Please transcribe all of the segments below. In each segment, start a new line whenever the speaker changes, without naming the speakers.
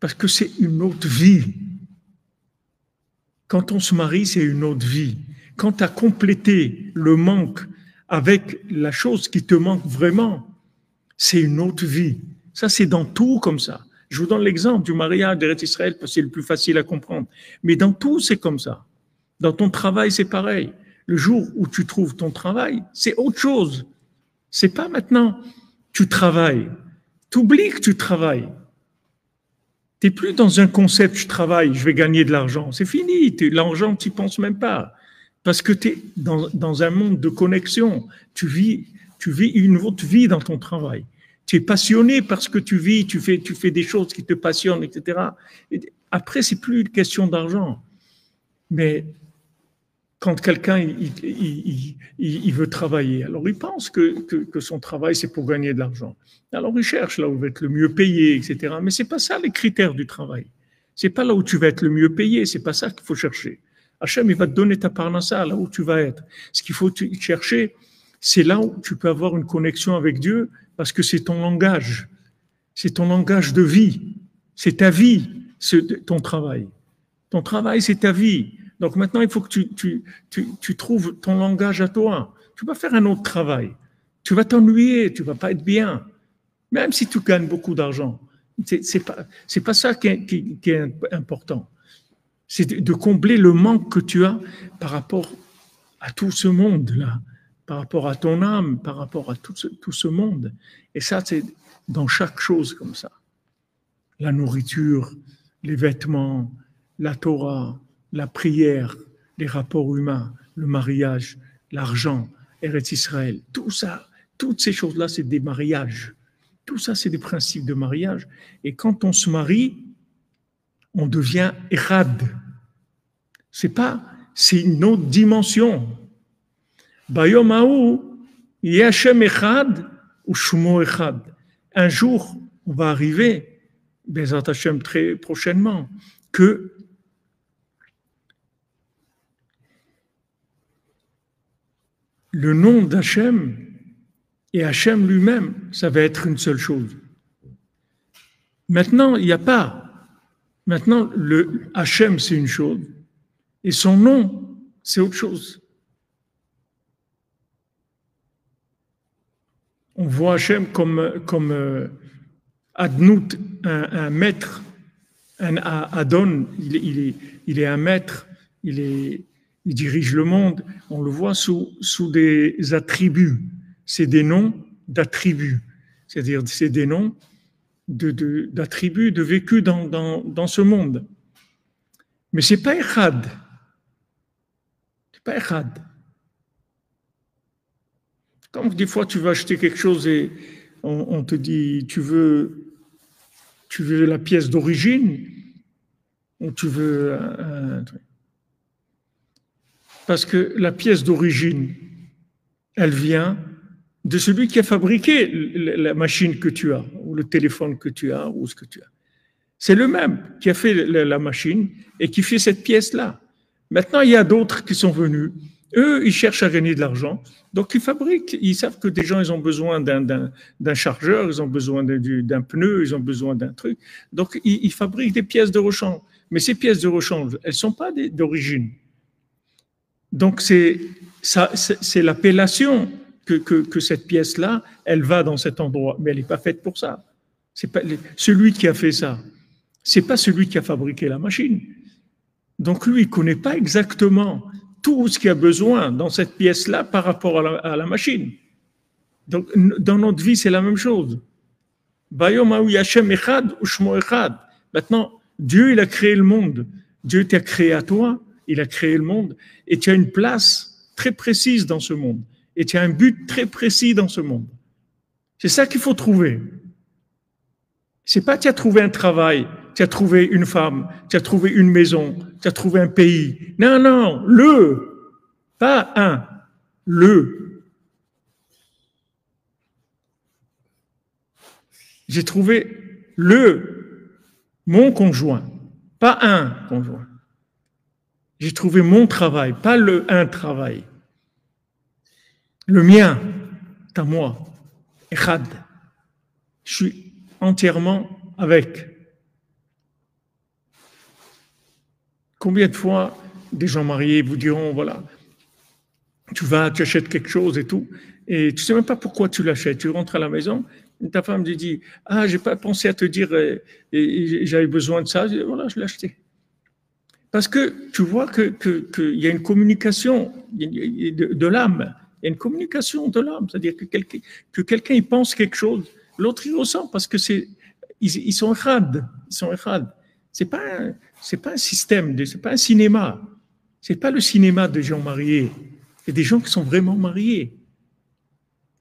Parce que c'est une autre vie. Quand on se marie, c'est une autre vie. Quand tu as complété le manque avec la chose qui te manque vraiment, c'est une autre vie. Ça, c'est dans tout comme ça. Je vous donne l'exemple du mariage d'Eretz Israël parce que c'est le plus facile à comprendre. Mais dans tout, c'est comme ça. Dans ton travail, c'est pareil. Le jour où tu trouves ton travail, c'est autre chose. C'est pas maintenant, tu travailles. Tu oublies que tu travailles. Tu n'es plus dans un concept, je travaille, je vais gagner de l'argent. C'est fini. L'argent, tu n'y penses même pas. Parce que tu es dans un monde de connexion. Tu vis une autre vie dans ton travail. Tu es passionné parce que tu vis, tu fais des choses qui te passionnent, etc. Et après, c'est plus une question d'argent. Mais quand quelqu'un il veut travailler, alors il pense que son travail, c'est pour gagner de l'argent. Alors il cherche là où il va être le mieux payé, etc. Mais ce n'est pas ça les critères du travail. Ce n'est pas là où tu vas être le mieux payé, ce n'est pas ça qu'il faut chercher. Hachem, il va te donner ta parnassa, là où tu vas être. Ce qu'il faut chercher, c'est là où tu peux avoir une connexion avec Dieu, parce que c'est ton langage. C'est ton langage de vie. C'est ta vie, ton travail. Ton travail, c'est ta vie. Donc maintenant, il faut que tu trouves ton langage à toi. Tu vas faire un autre travail. Tu vas t'ennuyer, tu vas pas être bien. Même si tu gagnes beaucoup d'argent. C'est pas ça qui est important. C'est de combler le manque que tu as par rapport à tout ce monde-là, par rapport à ton âme, par rapport à tout ce monde. Et ça, c'est dans chaque chose comme ça. La nourriture, les vêtements, la Torah, la prière, les rapports humains, le mariage, l'argent, Eretz Israël, tout ça, toutes ces choses-là, c'est des mariages. Tout ça, c'est des principes de mariage. Et quand on se marie, on devient Echad. C'est une autre dimension. Bayom Haou, Yashem Echad ou Shumo Echad. Un jour, on va arriver, Bezat Hashem très prochainement, que le nom d'Hachem et Hachem lui-même, ça va être une seule chose. Maintenant, il n'y a pas. Maintenant, le Hachem, c'est une chose. Et son nom, c'est autre chose. On voit Hachem comme Adnout, un maître, un Adon, il est un maître, il dirige le monde. On le voit sous des attributs. C'est des noms d'attributs. C'est-à-dire, c'est des noms d'attributs de vécu dans ce monde. Mais c'est pas Echad. C'est pas Echad. Comme des fois tu vas acheter quelque chose et on te dit tu veux la pièce d'origine ou tu veux un truc. Parce que la pièce d'origine, elle vient de celui qui a fabriqué la machine que tu as, ou le téléphone que tu as, ou ce que tu as. C'est le même qui a fait la machine et qui fait cette pièce-là. Maintenant, il y a d'autres qui sont venus. Eux, ils cherchent à gagner de l'argent. Donc, ils fabriquent. Ils savent que des gens, ils ont besoin d'un chargeur, ils ont besoin d'un pneu, ils ont besoin d'un truc. Donc, ils fabriquent des pièces de rechange. Mais ces pièces de rechange, elles ne sont pas d'origine. Donc, c'est l'appellation que cette pièce-là, elle va dans cet endroit. Mais elle n'est pas faite pour ça. C'est pas celui qui a fait ça. C'est pas celui qui a fabriqué la machine. Donc, lui, il ne connaît pas exactement tout ce qu'il y a besoin dans cette pièce-là par rapport à la machine. Donc, dans notre vie, c'est la même chose. Maintenant, Dieu, il a créé le monde. Dieu t'a créé à toi, il a créé le monde, et tu as une place très précise dans ce monde. Et tu as un but très précis dans ce monde. C'est ça qu'il faut trouver. C'est pas tu as trouvé un travail, tu as trouvé une femme, tu as trouvé une maison, tu as trouvé un pays. Non, non, pas un, le. J'ai trouvé mon conjoint, pas un conjoint. J'ai trouvé mon travail, pas un travail. Le mien, c'est à moi, Echad. Je suis entièrement avec. Combien de fois des gens mariés vous diront, voilà, tu vas, tu achètes quelque chose et tout, et tu sais même pas pourquoi tu l'achètes. Tu rentres à la maison, et ta femme te dit, ah, j'ai pas pensé à te dire, et j'avais besoin de ça. Je dis, voilà, je l'ai acheté. Parce que tu vois qu'il y a une communication de l'âme. Il y a une communication de l'âme. C'est-à-dire que quelqu'un il pense quelque chose, l'autre il ressent parce que ils sont errades. Ils sont errades. C'est pas un système, c'est pas un cinéma. C'est pas le cinéma des gens mariés. Il y a des gens qui sont vraiment mariés.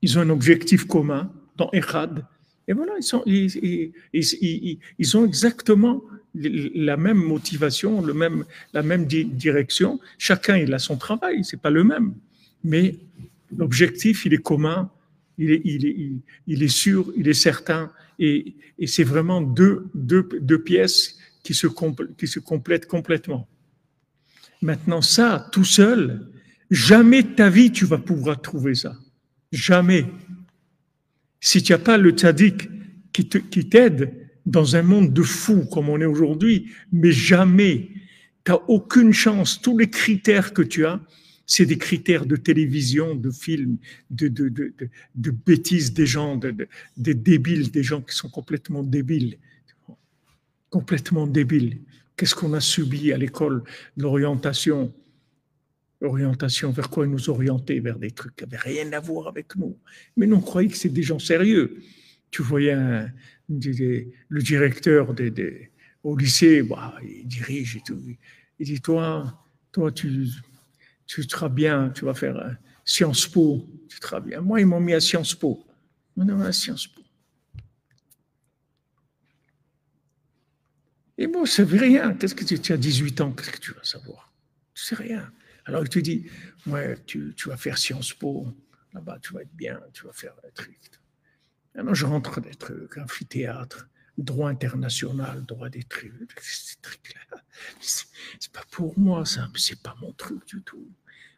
Ils ont un objectif commun dans Erad. Et voilà, ils ont exactement la même motivation, la même direction. Chacun, il a son travail, c'est pas le même. Mais l'objectif, il est commun, il est sûr, il est certain. Et c'est vraiment deux pièces qui se complètent complètement. Maintenant, ça, tout seul, jamais de ta vie, tu vas pouvoir trouver ça. Jamais. Si tu n'as pas le tzaddik qui t'aide dans un monde de fous comme on est aujourd'hui, mais jamais, tu n'as aucune chance. Tous les critères que tu as, c'est des critères de télévision, de films, de bêtises des gens, des débiles, des gens qui sont complètement débiles. Complètement débiles. Qu'est-ce qu'on a subi à l'école? L'orientation. Orientation, vers quoi nous orienter? Vers des trucs qui n'avaient rien à voir avec nous. Mais nous, on croyait que c'est des gens sérieux. Tu voyais le directeur au lycée, bah, il dirige et tout. Il dit, toi tu seras bien, tu vas faire Sciences Po, tu seras bien. Moi, ils m'ont mis à Sciences Po. Non, à Sciences Po. Et moi, je ne savais rien. Qu'est-ce que tu as 18 ans, qu'est-ce que tu vas savoir? Tu ne sais rien. Alors il te dit, ouais, tu vas faire Sciences Po, là-bas tu vas être bien, tu vas faire un truc. Alors je rentre des trucs, amphithéâtre, droit international, droit des trucs, ces trucs-là. C'est pas pour moi ça, c'est pas mon truc du tout.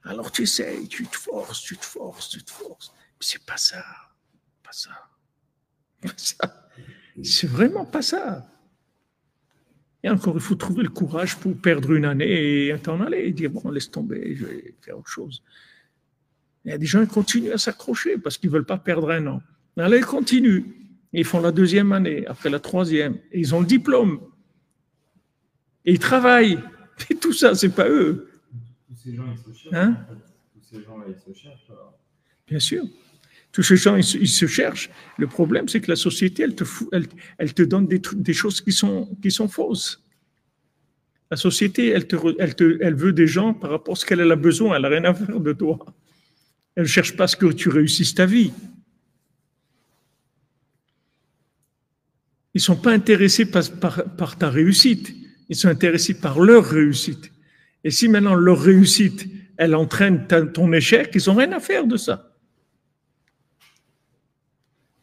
Alors tu essayes, tu te forces. Mais c'est pas ça, pas ça. C'est vraiment pas ça. Et encore, il faut trouver le courage pour perdre une année et t'en aller et dire, bon, laisse tomber, je vais faire autre chose. Il y a des gens qui continuent à s'accrocher parce qu'ils ne veulent pas perdre un an. Alors, ils continuent. Ils font la deuxième année, après la troisième. Et ils ont le diplôme. Et ils travaillent. Et tout ça, ce n'est pas eux.
Tous ces gens, ils se cherchent.
Hein?
Tous ces gens-là, ils se cherchent.
Bien sûr. Tous ces gens, ils se cherchent. Le problème, c'est que la société, elle te donne des choses qui sont fausses. La société, elle veut des gens par rapport à ce qu'elle a besoin. Elle n'a rien à faire de toi. Elle ne cherche pas à ce que tu réussisses ta vie. Ils ne sont pas intéressés par ta réussite. Ils sont intéressés par leur réussite. Et si maintenant leur réussite, elle entraîne ton échec, ils n'ont rien à faire de ça.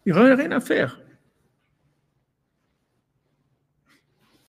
Ils n'ont rien à faire.